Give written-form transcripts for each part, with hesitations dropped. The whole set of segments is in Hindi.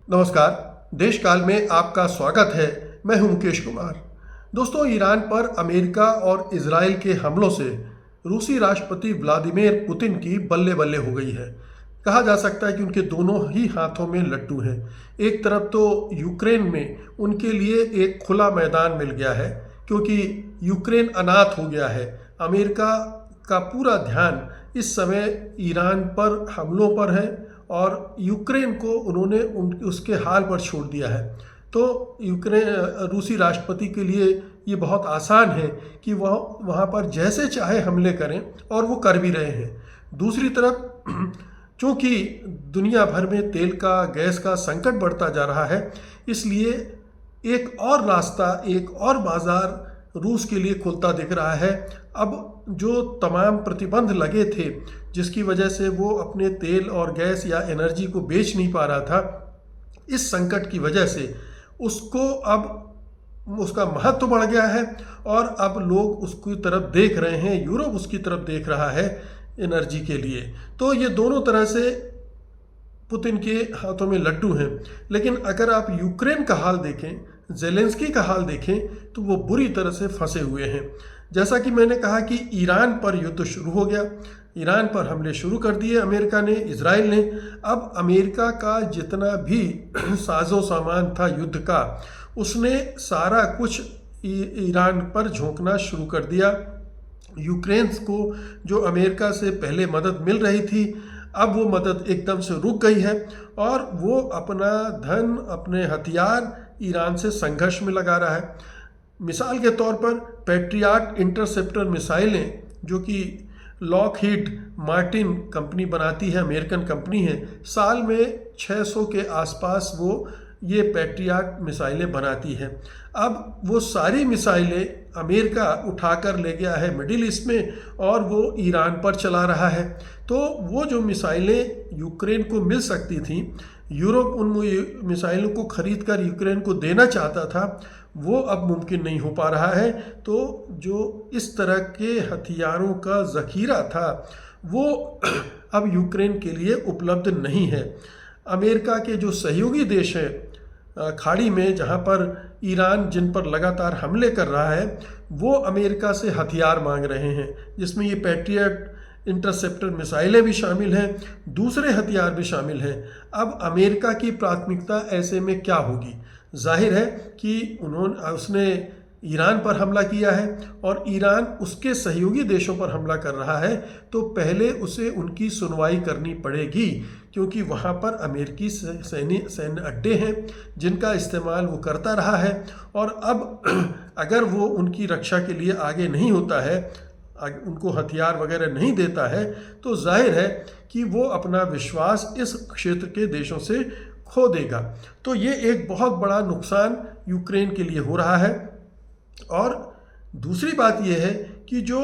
नमस्कार। देश काल में आपका स्वागत है। मैं हूं मुकेश कुमार। दोस्तों, ईरान पर अमेरिका और इजराइल के हमलों से रूसी राष्ट्रपति व्लादिमीर पुतिन की बल्ले बल्ले हो गई है। कहा जा सकता है कि उनके दोनों ही हाथों में लट्टू हैं। एक तरफ तो यूक्रेन में उनके लिए एक खुला मैदान मिल गया है, क्योंकि यूक्रेन अनाथ हो गया है। अमेरिका का पूरा ध्यान इस समय ईरान पर हमलों पर है और यूक्रेन को उन्होंने उसके हाल पर छोड़ दिया है। तो यूक्रेन रूसी राष्ट्रपति के लिए ये बहुत आसान है कि वह वहाँ पर जैसे चाहे हमले करें, और वो कर भी रहे हैं। दूसरी तरफ चूँकि दुनिया भर में तेल का, गैस का संकट बढ़ता जा रहा है, इसलिए एक और रास्ता, एक और बाज़ार रूस के लिए खुलता दिख रहा है। अब जो तमाम प्रतिबंध लगे थे, जिसकी वजह से वो अपने तेल और गैस या एनर्जी को बेच नहीं पा रहा था, इस संकट की वजह से उसको अब उसका महत्व बढ़ गया है और अब लोग उसकी तरफ देख रहे हैं, यूरोप उसकी तरफ देख रहा है एनर्जी के लिए। तो ये दोनों तरह से पुतिन के हाथों में लड्डू हैं। लेकिन अगर आप यूक्रेन का हाल देखें, ज़ेलेंस्की का हाल देखें, तो वो बुरी तरह से फंसे हुए हैं। जैसा कि मैंने कहा कि ईरान पर युद्ध शुरू हो गया, ईरान पर हमले शुरू कर दिए अमेरिका ने, इजराइल ने। अब अमेरिका का जितना भी साजो सामान था युद्ध का, उसने सारा कुछ ईरान पर झोंकना शुरू कर दिया। यूक्रेन को जो अमेरिका से पहले मदद मिल रही थी, अब वो मदद एकदम से रुक गई है और वो अपना धन, अपने हथियार ईरान से संघर्ष में लगा रहा है। मिसाल के तौर पर पैट्रियट इंटरसेप्टर मिसाइलें, जो कि लॉकहीड मार्टिन कंपनी बनाती है, अमेरिकन कंपनी है, साल में 600 के आसपास वो ये पैट्रियट मिसाइलें बनाती है। अब वो सारी मिसाइलें अमेरिका उठाकर ले गया है मिडिल ईस्ट में और वो ईरान पर चला रहा है। तो वो जो मिसाइलें यूक्रेन को मिल सकती थी, यूरोप उन मिसाइलों को खरीद कर यूक्रेन को देना चाहता था, वो अब मुमकिन नहीं हो पा रहा है। तो जो इस तरह के हथियारों का ज़ख़ीरा था, वो अब यूक्रेन के लिए उपलब्ध नहीं है। अमेरिका के जो सहयोगी देश हैं खाड़ी में, जहाँ पर ईरान जिन पर लगातार हमले कर रहा है, वो अमेरिका से हथियार मांग रहे हैं, जिसमें ये पैट्रियट इंटरसेप्टर मिसाइलें भी शामिल हैं, दूसरे हथियार भी शामिल हैं। अब अमेरिका की प्राथमिकता ऐसे में क्या होगी? जाहिर है कि उसने ईरान पर हमला किया है और ईरान उसके सहयोगी देशों पर हमला कर रहा है, तो पहले उसे उनकी सुनवाई करनी पड़ेगी, क्योंकि वहाँ पर अमेरिकी सैन्य अड्डे हैं जिनका इस्तेमाल वो करता रहा है। और अब अगर वो उनकी रक्षा के लिए आगे नहीं होता है, उनको हथियार वगैरह नहीं देता है, तो जाहिर है कि वो अपना विश्वास इस क्षेत्र के देशों से खो देगा। तो ये एक बहुत बड़ा नुकसान यूक्रेन के लिए हो रहा है। और दूसरी बात यह है कि जो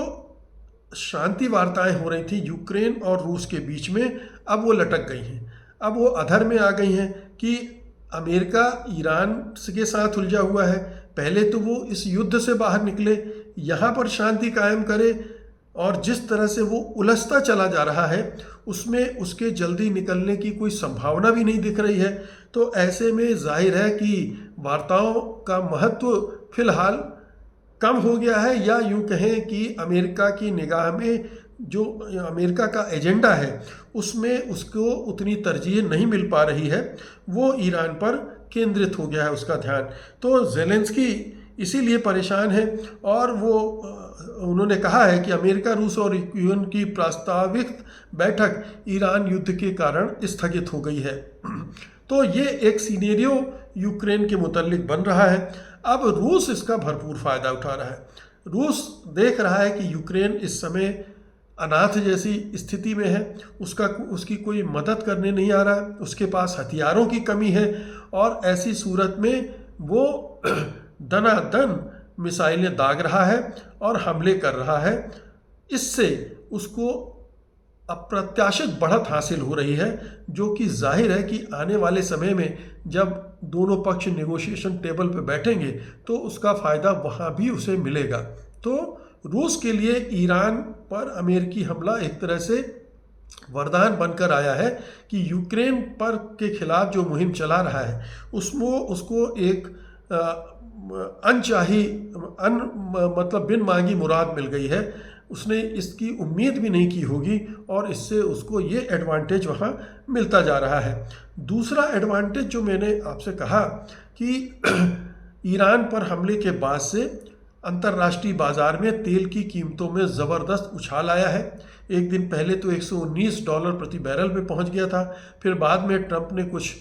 शांति वार्ताएं हो रही थी यूक्रेन और रूस के बीच में, अब वो लटक गई हैं। अब वो अधर में आ गई हैं कि अमेरिका ईरान के साथ उलझा हुआ है। पहले तो वो इस युद्ध से बाहर निकले, यहाँ पर शांति कायम करे, और जिस तरह से वो उलझता चला जा रहा है उसमें उसके जल्दी निकलने की कोई संभावना भी नहीं दिख रही है। तो ऐसे में जाहिर है कि वार्ताओं का महत्व फिलहाल कम हो गया है, या यूँ कहें कि अमेरिका की निगाह में जो अमेरिका का एजेंडा है उसमें उसको उतनी तरजीह नहीं मिल पा रही है, वो ईरान पर केंद्रित हो गया है उसका ध्यान। तो ज़ेलेंस्की इसीलिए परेशान है और उन्होंने कहा है कि अमेरिका, रूस और यूएन की प्रस्तावित बैठक ईरान युद्ध के कारण स्थगित हो गई है। तो ये एक सिनेरियो यूक्रेन के मुतल्लिक बन रहा है। अब रूस इसका भरपूर फ़ायदा उठा रहा है। रूस देख रहा है कि यूक्रेन इस समय अनाथ जैसी स्थिति में है, उसकी कोई मदद करने नहीं आ रहा, उसके पास हथियारों की कमी है, और ऐसी सूरत में वो दनादन मिसाइलें दाग रहा है और हमले कर रहा है। इससे उसको अप्रत्याशित बढ़त हासिल हो रही है, जो कि जाहिर है कि आने वाले समय में जब दोनों पक्ष नेगोशिएशन टेबल पर बैठेंगे तो उसका फ़ायदा वहाँ भी उसे मिलेगा। तो रूस के लिए ईरान पर अमेरिकी हमला एक तरह से वरदान बनकर आया है कि यूक्रेन पर के खिलाफ जो मुहिम चला रहा है उसमें उसको एक अनचाही मतलब बिन मांगी मुराद मिल गई है। उसने इसकी उम्मीद भी नहीं की होगी और इससे उसको ये एडवांटेज वहाँ मिलता जा रहा है। दूसरा एडवांटेज जो मैंने आपसे कहा कि ईरान पर हमले के बाद से अंतर्राष्ट्रीय बाजार में तेल की कीमतों में ज़बरदस्त उछाल आया है। एक दिन पहले तो $119 प्रति बैरल पे पहुंच गया था, फिर बाद में ट्रंप ने कुछ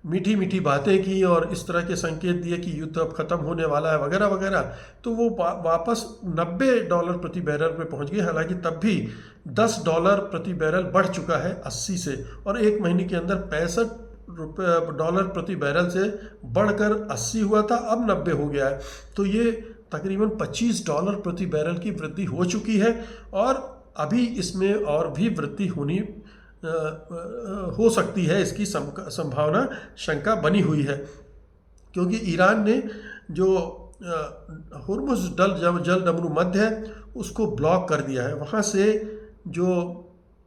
मीठी मीठी बातें की और इस तरह के संकेत दिए कि युद्ध अब ख़त्म होने वाला है वगैरह वगैरह, तो वो वापस $90 प्रति बैरल पे पहुंच गए। हालांकि तब भी $10 प्रति बैरल बढ़ चुका है 80 से, और एक महीने के अंदर $65 प्रति बैरल से बढ़कर 80 हुआ था, अब 90 हो गया है। तो ये तकरीबन $25 प्रति बैरल की वृद्धि हो चुकी है और अभी इसमें और भी वृद्धि होनी हो सकती है, इसकी संभावना शंका बनी हुई है, क्योंकि ईरान ने जो हुर्मुज़ जल डमरू मध्य है उसको ब्लॉक कर दिया है। वहाँ से जो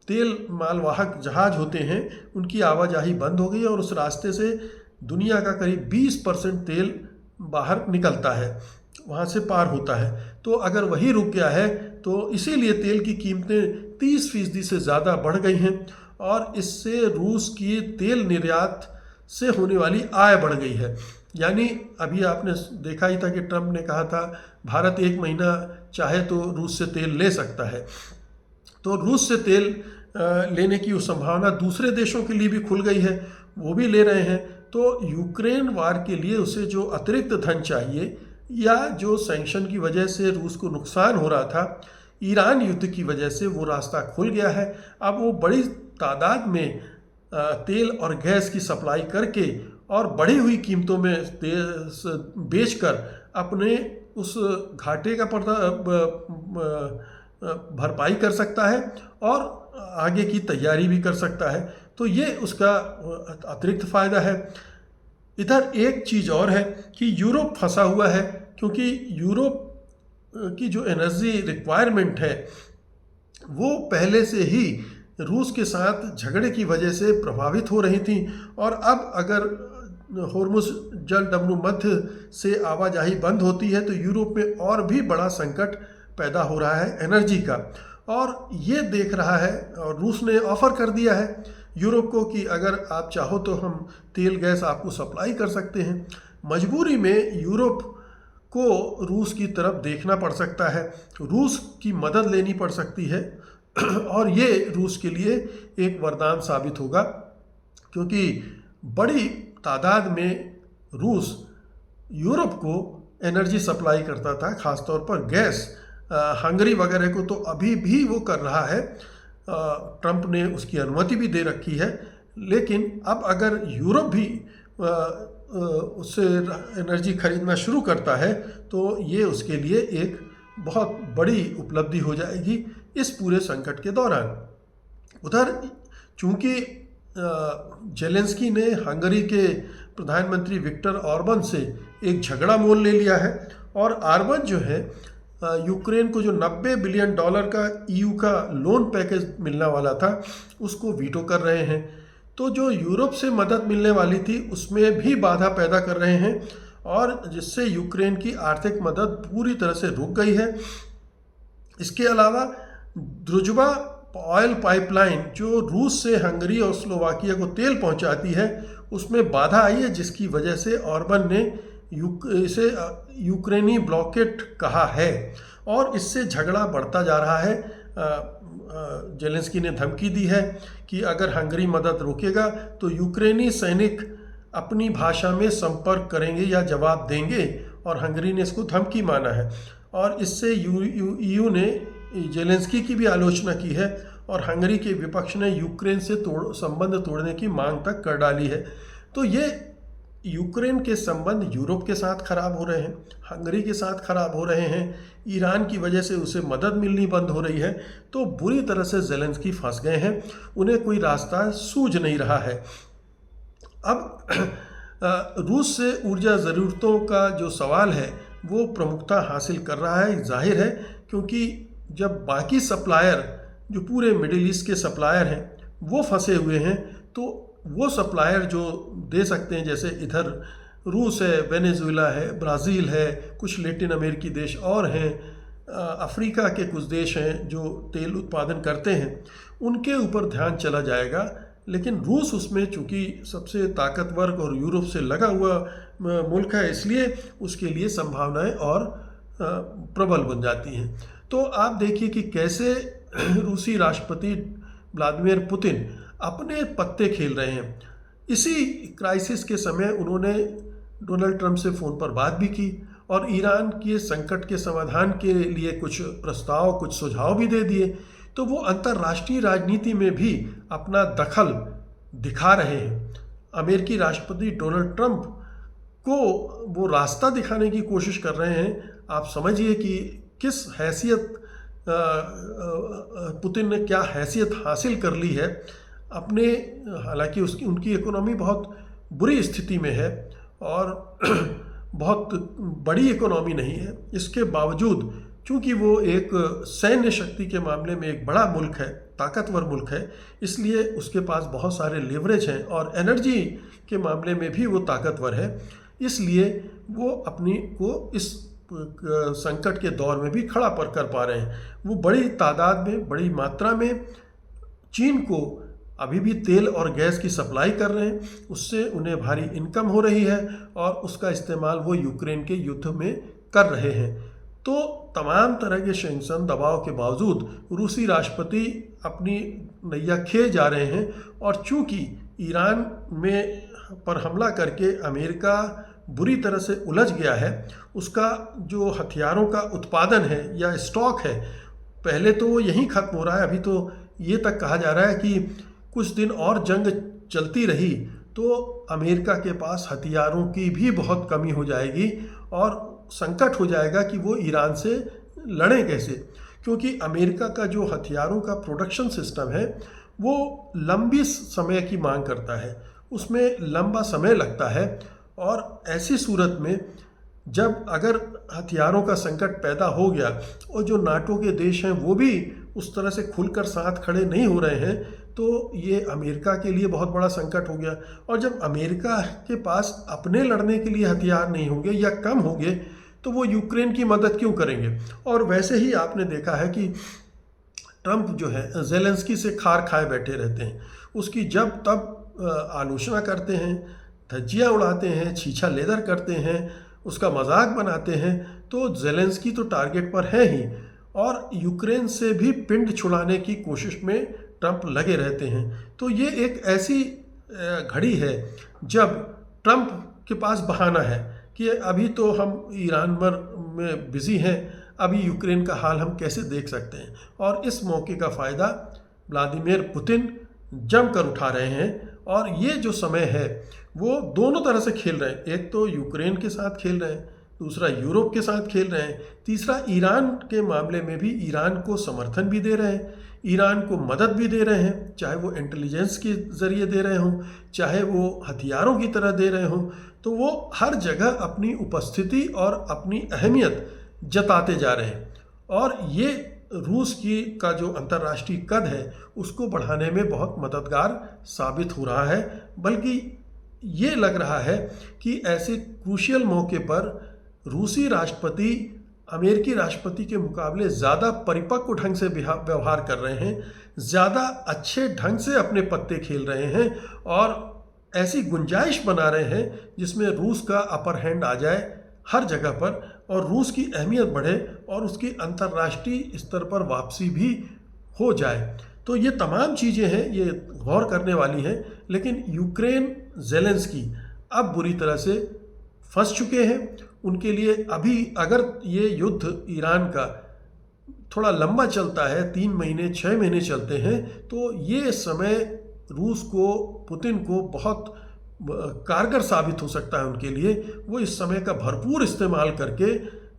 तेल मालवाहक जहाज़ होते हैं उनकी आवाजाही बंद हो गई है और उस रास्ते से दुनिया का करीब 20% तेल बाहर निकलता है, वहाँ से पार होता है। तो अगर वही रुक गया है तो इसीलिए तेल की कीमतें 30% से ज़्यादा बढ़ गई हैं और इससे रूस की तेल निर्यात से होने वाली आय बढ़ गई है। यानी अभी आपने देखा ही था कि ट्रंप ने कहा था भारत 1 महीना चाहे तो रूस से तेल ले सकता है। तो रूस से तेल लेने की संभावना दूसरे देशों के लिए भी खुल गई है, वो भी ले रहे हैं। तो यूक्रेन वार के लिए उसे जो अतिरिक्त धन चाहिए या जो सैंक्शन की वजह से रूस को नुकसान हो रहा था, ईरान युद्ध की वजह से वो रास्ता खुल गया है। अब वो बड़ी तादाद में तेल और गैस की सप्लाई करके और बढ़ी हुई कीमतों में बेचकर अपने उस घाटे का भरपाई कर सकता है और आगे की तैयारी भी कर सकता है। तो ये उसका अतिरिक्त फ़ायदा है। इधर एक चीज़ और है कि यूरोप फंसा हुआ है, क्योंकि यूरोप की जो एनर्जी रिक्वायरमेंट है वो पहले से ही रूस के साथ झगड़े की वजह से प्रभावित हो रही थी, और अब अगर होर्मुज़ जल डमरू मध्य से आवाजाही बंद होती है तो यूरोप में और भी बड़ा संकट पैदा हो रहा है एनर्जी का। और ये देख रहा है और रूस ने ऑफ़र कर दिया है यूरोप को कि अगर आप चाहो तो हम तेल गैस आपको सप्लाई कर सकते हैं। मजबूरी में यूरोप को रूस की तरफ देखना पड़ सकता है, रूस की मदद लेनी पड़ सकती है और ये रूस के लिए एक वरदान साबित होगा, क्योंकि बड़ी तादाद में रूस यूरोप को एनर्जी सप्लाई करता था, ख़ासतौर पर गैस। हंगरी वगैरह को तो अभी भी वो कर रहा है, ट्रंप ने उसकी अनुमति भी दे रखी है। लेकिन अब अगर यूरोप भी उससे एनर्जी खरीदना शुरू करता है तो ये उसके लिए एक बहुत बड़ी उपलब्धि हो जाएगी इस पूरे संकट के दौरान। उधर चूंकि जेलेंस्की ने हंगरी के प्रधानमंत्री विक्टर ऑर्बन से एक झगड़ा मोल ले लिया है और ऑर्बन जो है यूक्रेन को जो $90 बिलियन का EU का लोन पैकेज मिलने वाला था उसको वीटो कर रहे हैं। तो जो यूरोप से मदद मिलने वाली थी उसमें भी बाधा पैदा कर रहे हैं और जिससे यूक्रेन की आर्थिक मदद पूरी तरह से रुक गई है। इसके अलावा द्रुजबा ऑयल पाइपलाइन जो रूस से हंगरी और स्लोवाकिया को तेल पहुंचाती है उसमें बाधा आई है, जिसकी वजह से ऑर्बन ने इसे यूक्रेनी ब्लॉकेट कहा है और इससे झगड़ा बढ़ता जा रहा है। जेलेंस्की ने धमकी दी है कि अगर हंगरी मदद रोकेगा तो यूक्रेनी सैनिक अपनी भाषा में संपर्क करेंगे या जवाब देंगे, और हंगरी ने इसको धमकी माना है। और इससे EU ने जेलेंस्की की भी आलोचना की है और हंगरी के विपक्ष ने यूक्रेन से संबंध तोड़ने की मांग तक कर डाली है। तो ये यूक्रेन के संबंध यूरोप के साथ खराब हो रहे हैं, हंगरी के साथ खराब हो रहे हैं, ईरान की वजह से उसे मदद मिलनी बंद हो रही है। तो बुरी तरह से जेलेंस्की फंस गए हैं, उन्हें कोई रास्ता सूझ नहीं रहा है। अब रूस से ऊर्जा ज़रूरतों का जो सवाल है वो प्रमुखता हासिल कर रहा है, जाहिर है, क्योंकि जब बाकी सप्लायर जो पूरे मिडिल ईस्ट के सप्लायर हैं वो फंसे हुए हैं। तो वो सप्लायर जो दे सकते हैं, जैसे इधर रूस है, वेनेजुएला है, ब्राज़ील है, कुछ लेटिन अमेरिकी देश और हैं, अफ्रीका के कुछ देश हैं जो तेल उत्पादन करते हैं, उनके ऊपर ध्यान चला जाएगा। लेकिन रूस उसमें चूँकि सबसे ताकतवर और यूरोप से लगा हुआ मुल्क है, इसलिए उसके लिए संभावनाएं और प्रबल बन जाती हैं। तो आप देखिए कि कैसे रूसी राष्ट्रपति व्लादिमीर पुतिन अपने पत्ते खेल रहे हैं। इसी क्राइसिस के समय उन्होंने डोनाल्ड ट्रंप से फ़ोन पर बात भी की और ईरान के संकट के समाधान के लिए कुछ प्रस्ताव, कुछ सुझाव भी दे दिए। तो वो अंतर्राष्ट्रीय राजनीति में भी अपना दखल दिखा रहे हैं। अमेरिकी राष्ट्रपति डोनाल्ड ट्रंप को वो रास्ता दिखाने की कोशिश कर रहे हैं। आप समझिए कि किस हैसियत पुतिन ने क्या हैसियत हासिल कर ली है अपने, हालांकि उनकी इकोनॉमी बहुत बुरी स्थिति में है और बहुत बड़ी इकोनॉमी नहीं है। इसके बावजूद चूंकि वो एक सैन्य शक्ति के मामले में एक बड़ा मुल्क है, ताकतवर मुल्क है, इसलिए उसके पास बहुत सारे लेवरेज हैं और एनर्जी के मामले में भी वो ताकतवर है। इसलिए वो अपनी को इस संकट के दौर में भी खड़ा कर पा रहे हैं। वो बड़ी तादाद में, बड़ी मात्रा में चीन को अभी भी तेल और गैस की सप्लाई कर रहे हैं, उससे उन्हें भारी इनकम हो रही है और उसका इस्तेमाल वो यूक्रेन के युद्ध में कर रहे हैं। तो तमाम तरह के सैंक्शन दबाव के बावजूद रूसी राष्ट्रपति अपनी नैया खेल जा रहे हैं और चूंकि ईरान में पर हमला करके अमेरिका बुरी तरह से उलझ गया है, उसका जो हथियारों का उत्पादन है या स्टॉक है, पहले तो वो यहीं ख़त्म हो रहा है। अभी तो ये तक कहा जा रहा है कि कुछ दिन और जंग चलती रही तो अमेरिका के पास हथियारों की भी बहुत कमी हो जाएगी और संकट हो जाएगा कि वो ईरान से लड़ें कैसे, क्योंकि अमेरिका का जो हथियारों का प्रोडक्शन सिस्टम है वो लंबी समय की मांग करता है, उसमें लंबा समय लगता है। और ऐसी सूरत में जब अगर हथियारों का संकट पैदा हो गया और जो नाटो के देश हैं वो भी उस तरह से खुलकर साथ खड़े नहीं हो रहे हैं, तो ये अमेरिका के लिए बहुत बड़ा संकट हो गया। और जब अमेरिका के पास अपने लड़ने के लिए हथियार नहीं होंगे या कम होंगे तो वो यूक्रेन की मदद क्यों करेंगे। और वैसे ही आपने देखा है कि ट्रंप जो है ज़ेलेंस्की से खार खाए बैठे रहते हैं, उसकी जब तब आलोचना करते हैं, धज्जियाँ उड़ाते हैं, छीछा लेदर करते हैं, उसका मजाक बनाते हैं। तो ज़ेलेंस्की तो टारगेट पर है ही और यूक्रेन से भी पिंड छुड़ाने की कोशिश में ट्रंप लगे रहते हैं। तो ये एक ऐसी घड़ी है जब ट्रंप के पास बहाना है कि अभी तो हम ईरान में बिज़ी हैं, अभी यूक्रेन का हाल हम कैसे देख सकते हैं। और इस मौके का फ़ायदा व्लादिमीर पुतिन जमकर उठा रहे हैं और ये जो समय है वो दोनों तरह से खेल रहे हैं। एक तो यूक्रेन के साथ खेल रहे हैं, दूसरा यूरोप के साथ खेल रहे हैं, तीसरा ईरान के मामले में भी ईरान को समर्थन भी दे रहे हैं, ईरान को मदद भी दे रहे हैं, चाहे वो इंटेलिजेंस के ज़रिए दे रहे हों, चाहे वो हथियारों की तरह दे रहे हों। तो वो हर जगह अपनी उपस्थिति और अपनी अहमियत जताते जा रहे हैं और ये रूस का जो अंतर्राष्ट्रीय कद है उसको बढ़ाने में बहुत मददगार साबित हो रहा है। बल्कि ये लग रहा है कि ऐसे क्रूशियल मौके पर रूसी राष्ट्रपति अमेरिकी राष्ट्रपति के मुकाबले ज़्यादा परिपक्व ढंग से व्यवहार कर रहे हैं, ज़्यादा अच्छे ढंग से अपने पत्ते खेल रहे हैं और ऐसी गुंजाइश बना रहे हैं जिसमें रूस का अपर हैंड आ जाए हर जगह पर और रूस की अहमियत बढ़े और उसकी अंतर्राष्ट्रीय स्तर पर वापसी भी हो जाए। तो ये तमाम चीज़ें हैं, ये गौर करने वाली हैं। लेकिन यूक्रेन ज़ेलेंस्की अब बुरी तरह से फंस चुके हैं। उनके लिए अभी अगर ये युद्ध ईरान का थोड़ा लंबा चलता है, 3 महीने 6 महीने चलते हैं, तो ये समय रूस को, पुतिन को बहुत कारगर साबित हो सकता है उनके लिए। वो इस समय का भरपूर इस्तेमाल करके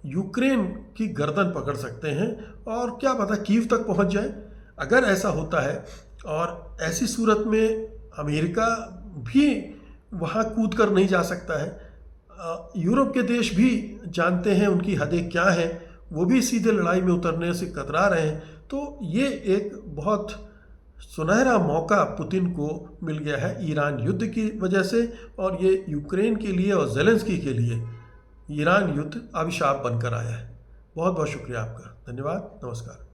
यूक्रेन की गर्दन पकड़ सकते हैं और क्या पता कीव तक पहुंच जाए। अगर ऐसा होता है और ऐसी सूरत में अमेरिका भी वहाँ कूद कर नहीं जा सकता है, यूरोप के देश भी जानते हैं उनकी हदें क्या हैं, वो भी सीधे लड़ाई में उतरने से कतरा रहे हैं। तो ये एक बहुत सुनहरा मौका पुतिन को मिल गया है ईरान युद्ध की वजह से, और ये यूक्रेन के लिए और ज़ेलेंस्की के लिए ईरान युद्ध अभिशाप बनकर आया है। बहुत बहुत शुक्रिया आपका, धन्यवाद, नमस्कार।